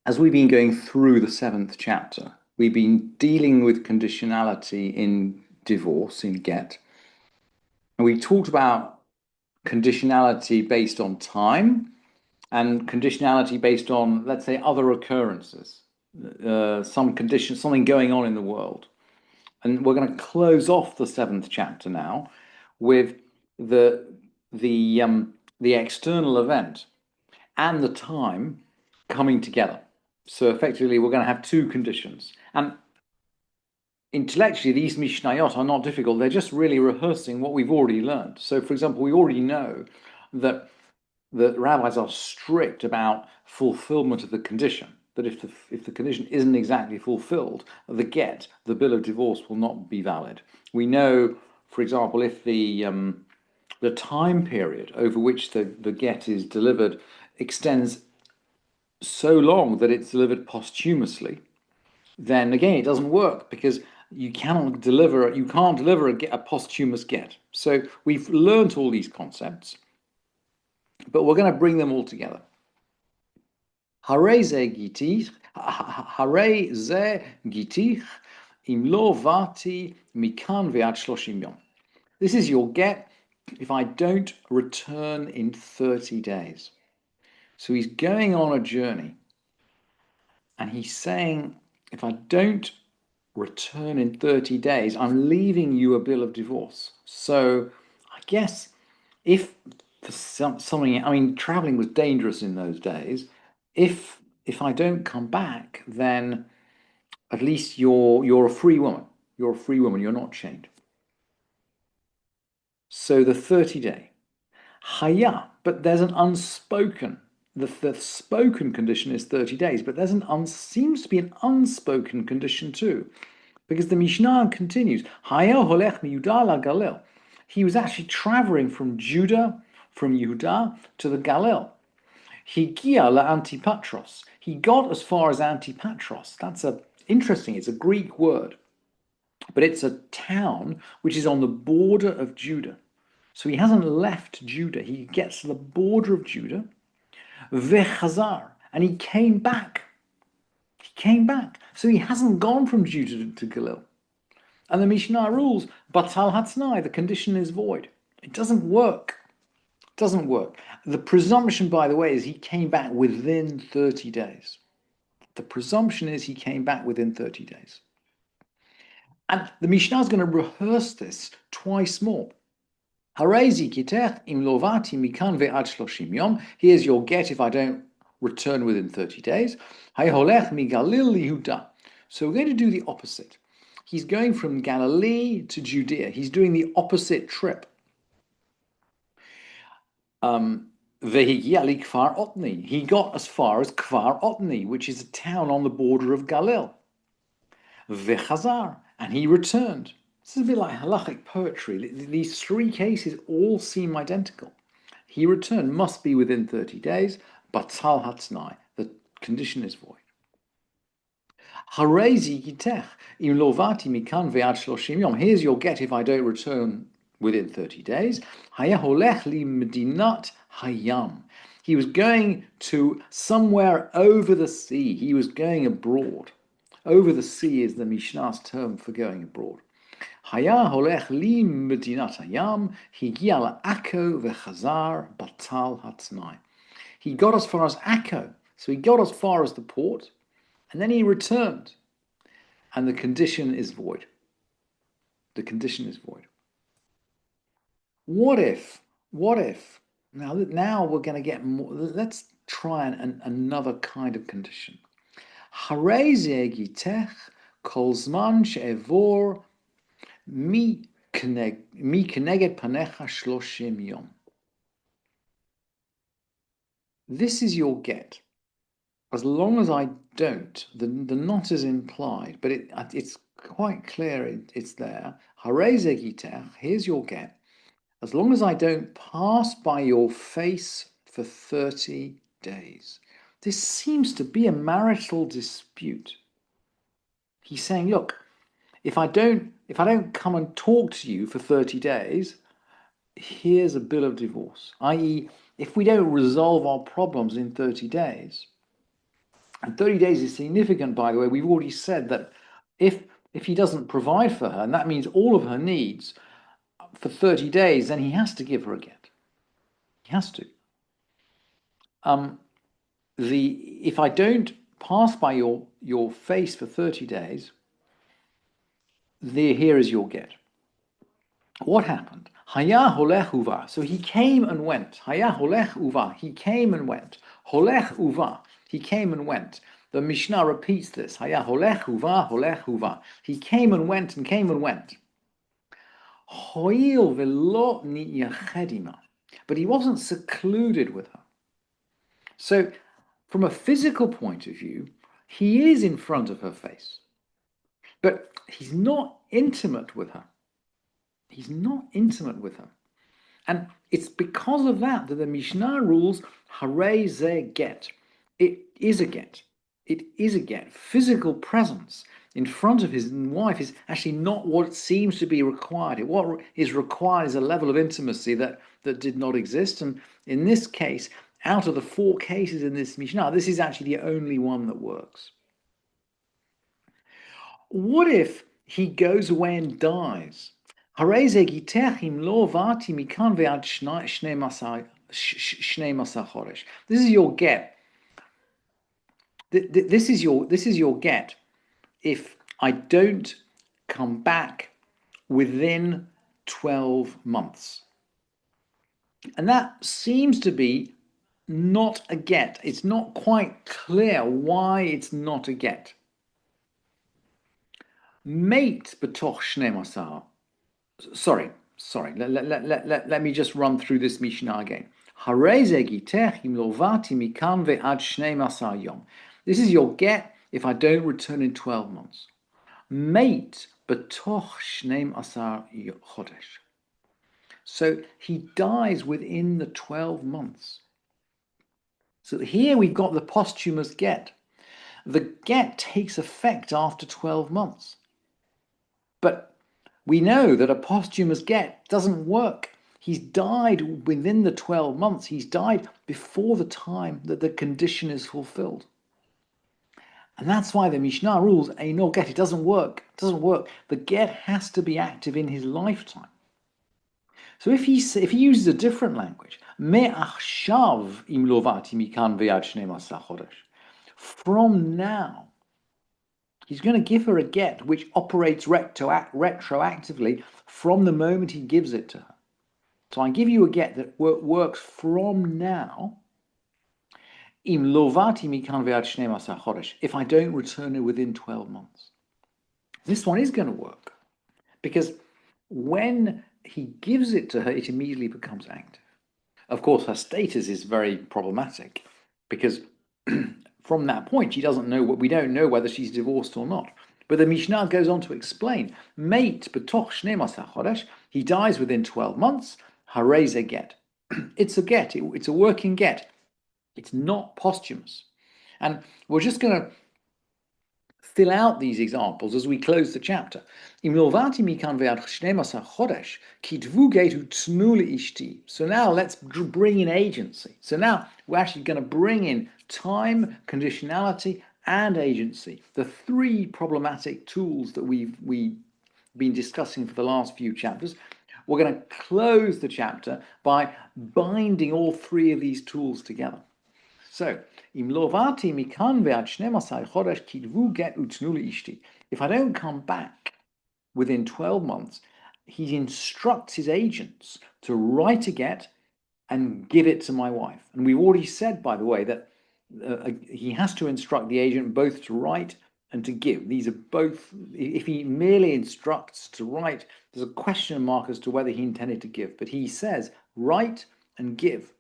As we've been going through the seventh chapter, we've been dealing with conditionality in divorce, in get. And we talked about conditionality based on time and conditionality based on, let's say, other occurrences, some condition, something going on in the world. And we're going to close off the seventh chapter now with the the the external event and the time coming together. So effectively, we're going to have two conditions. And intellectually, these Mishnayot are not difficult. They're just really rehearsing what we've already learned. So, for example, we already know that rabbis are strict about fulfillment of the condition. That if the condition isn't exactly fulfilled, the bill of divorce will not be valid. We know, for example, if the time period over which the get is delivered extends so long that it's delivered posthumously, then again it doesn't work because you can't deliver a posthumous get. So we've learned all these concepts, but we're going to bring them all together. Hare ze gitich im lo vati mikan ve'ad shloshim yom. This is your get if I don't return in 30 days. So he's going on a journey and he's saying, if I don't return in 30 days, I'm leaving you a bill of divorce. So I guess if for something, I mean, traveling was dangerous in those days. If I don't come back, then at least you're a free woman. You're a free woman. You're not chained. So the 30-day. Haya, but there's an unspoken. The spoken condition is 30 days, but seems to be an unspoken condition too. Because the Mishnah continues, Haya holech miyudah la Galil. He was actually traveling from Yehuda to the Galil. Higia la Antipatros. He got as far as Antipatros. Interesting, it's a Greek word. But it's a town which is on the border of Judah. So he hasn't left Judah. He gets to the border of Judah. Vechazar. And he came back. He came back. So he hasn't gone from Judah to Galil. And the Mishnah rules, Batal Hatznai, the condition is void. It doesn't work. It doesn't work. The presumption, by the way, is he came back within 30 days. The presumption is he came back within 30 days. And the Mishnah is going to rehearse this twice more. Here's your get if I don't return within 30 days. So we're going to do the opposite. He's going from Galilee to Judea. He's doing the opposite trip. He got as far as Kfar Otni, which is a town on the border of Galil. Vechazar, and he returned. This is a bit like halachic poetry. These three cases all seem identical. He returned, must be within 30 days, but Batal Hatznai, the condition is void. Harezi gitech im lovati mikan ve'ad shloshim yom. Here's your get if I don't return within 30 days. Haya holech li medinat hayam. He was going to somewhere over the sea. He was going abroad. Over the sea is the Mishnah's term for going abroad. Haya holech li medinat hayam, higia la'ako vechazar batal hatznai. He got as far as Akko, so he got as far as the port, and then he returned, and the condition is void. The condition is void. What if? Now we're going to get more. Let's try another kind of condition. Harei ze gitech kol zman she'evor mi keneged panecha shloshim yom. This is your get. As long as I don't, the not is implied, but it's quite clear it's there. Harei ze gitech, here's your get. As long as I don't pass by your face for 30 days. This seems to be a marital dispute. He's saying, look, if I don't come and talk to you for 30 days, here's a bill of divorce. I.e., if we don't resolve our problems in 30 days, And 30 days is significant, by the way. We've already said that if he doesn't provide for her, and that means all of her needs for 30 days, then he has to give her a get. He has to. If I don't pass by your face for 30 days, here is your get. What happened? Haya holech uva. So he came and went. Haya holech uva. He came and went. Holech uva. He came and went. The Mishnah repeats this. Haya holech uva, holech uva. He came and went and came and went. Hoil velo niyachedima. But he wasn't secluded with her. So from a physical point of view, he is in front of her face. But he's not intimate with her. He's not intimate with her. And it's because of that that the Mishnah rules, Harei ze get. It is a get. It is a get. Physical presence in front of his wife is actually not what seems to be required. What is required is a level of intimacy that did not exist. And in this case, out of the 4 cases in this Mishnah, this is actually the only one that works. What if he goes away and dies? This is your get. This is your get if I don't come back within 12 months. And that seems to be not a get. It's not quite clear why it's not a get. Mate betoch shnemasar. Sorry. Let me just run through this Mishnah again. This is your get if I don't return in 12 months. Mate betoch shneim asar chodesh. So he dies within the 12 months. So here we've got the posthumous get. The get takes effect after 12 months. But we know that a posthumous get doesn't work. He's died within the 12 months. He's died before the time that the condition is fulfilled. And that's why the Mishnah rules, no get, it doesn't work. It doesn't work. The get has to be active in his lifetime. So if he uses a different language, me'achshav im lovati mikan ve'ad 12 chodesh, from now, he's going to give her a get which operates retroactively from the moment he gives it to her. So I give you a get that works from now. Im lovati mikan ve'ad 12 chodesh, if I don't return it within 12 months. This one is going to work because when he gives it to her, it immediately becomes active. Of course, her status is very problematic because from that point, we don't know whether she's divorced or not. But the Mishnah goes on to explain, Mate betoch 12 chodesh, he dies within 12 months, harei ze get. It's a get, it's a working get. It's not posthumous. And we're just going to fill out these examples as we close the chapter. So now let's bring in agency. So now we're actually going to bring in time, conditionality, and agency. The 3 problematic tools that we've been discussing for the last few chapters. We're going to close the chapter by binding all 3 of these tools together. So, if I don't come back within 12 months, he instructs his agents to write a get and give it to my wife. And we've already said, by the way, that he has to instruct the agent both to write and to give. These are both, if he merely instructs to write, there's a question mark as to whether he intended to give. But he says, write and give.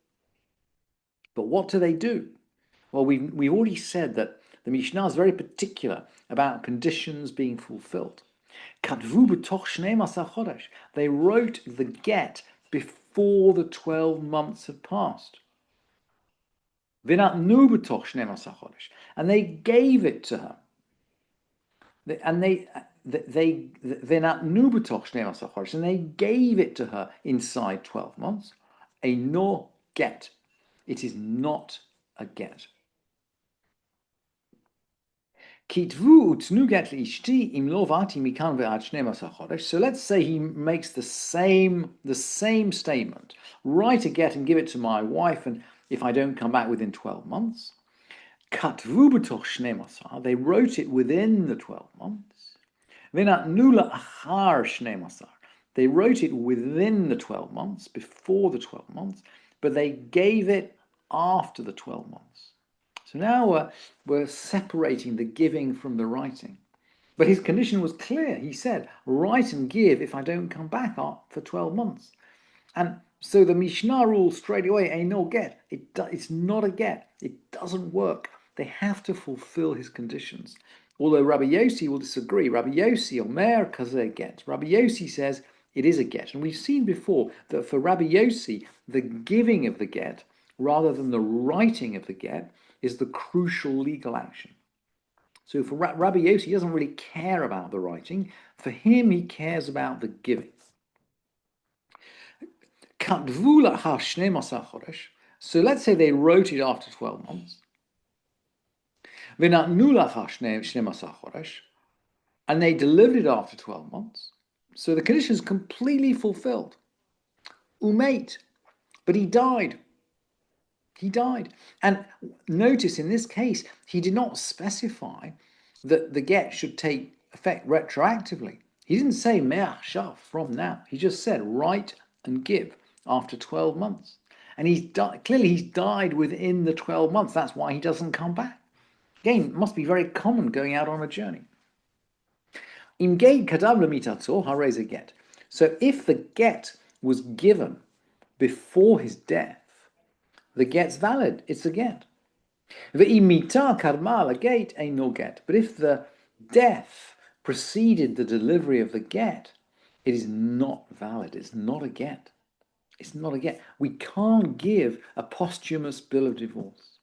But what do they do? Well, we've already said that the Mishnah is very particular about conditions being fulfilled. Kadvu b'toch 12 chodesh. They wrote the get before the 12 months had passed. V'natnu b'toch 12 chodesh. And they gave it to her. And they v'natnu b'toch 12 chodesh. And they gave it to her inside 12 months. A no get. It is not a get. Kitvu utnu get ishti im lo vati mikan ve'ad 12 chodesh. So let's say he makes the same statement. Write a get and give it to my wife, and if I don't come back within 12 months. Katvu b'toch 12. They wrote it within the 12 months. Ve'natnu la achar 12. They wrote it within the 12 months, before the 12 months, but they gave it after the 12 months. So now we're separating the giving from the writing. But his condition was clear. He said, write and give if I don't come back for 12 months. And so the Mishnah rules straight away, ain't no get. It's not a get. It doesn't work. They have to fulfill his conditions. Although Rabbi Yossi will disagree. Rabbi Yossi, Omer Kazeh get. Rabbi Yossi says it is a get. And we've seen before that for Rabbi Yossi, the giving of the get, rather than the writing of the get, is the crucial legal action. So for Rabbi Yossi, he doesn't really care about the writing. For him, he cares about the giving. So let's say they wrote it after 12 months. And they delivered it after 12 months. So the condition is completely fulfilled. Umate. But he died. He died. And notice in this case, he did not specify that the get should take effect retroactively. He didn't say me'achshav, from now. He just said write and give after 12 months. And clearly he's died within the 12 months. That's why he doesn't come back. Again, it must be very common going out on a journey. Im gate kadam lemitatzor harez a get. So if the get was given before his death, the get's valid. It's a get. Ve'imita karma la get ain't no get. But if the death preceded the delivery of the get, it is not valid. It's not a get. It's not a get. We can't give a posthumous bill of divorce.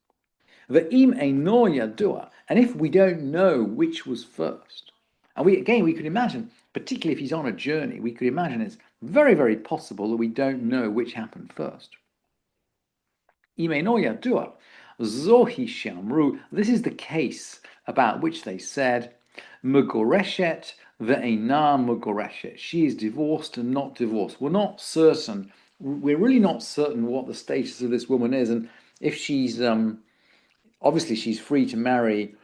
Ve'im eino yadua. And if we don't know which was first, and we could imagine, particularly if he's on a journey, we could imagine it's very, very possible that we don't know which happened first. This is the case about which they said, Mugoreshet ve'ena mugoreshet. She is divorced and not divorced. We're not certain. We're really not certain what the status of this woman is, and if she's obviously she's free to marry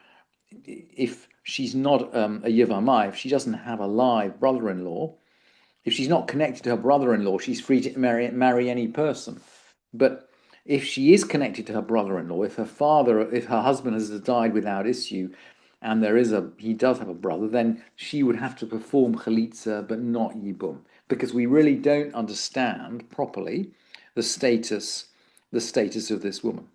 if she's not a yivamai, if she doesn't have a live brother-in-law. If she's not connected to her brother-in-law, she's free to marry any person. But if she is connected to her brother-in-law, if her husband has died without issue, and he does have a brother, then she would have to perform chalitza, but not yibum, because we really don't understand properly the status of this woman.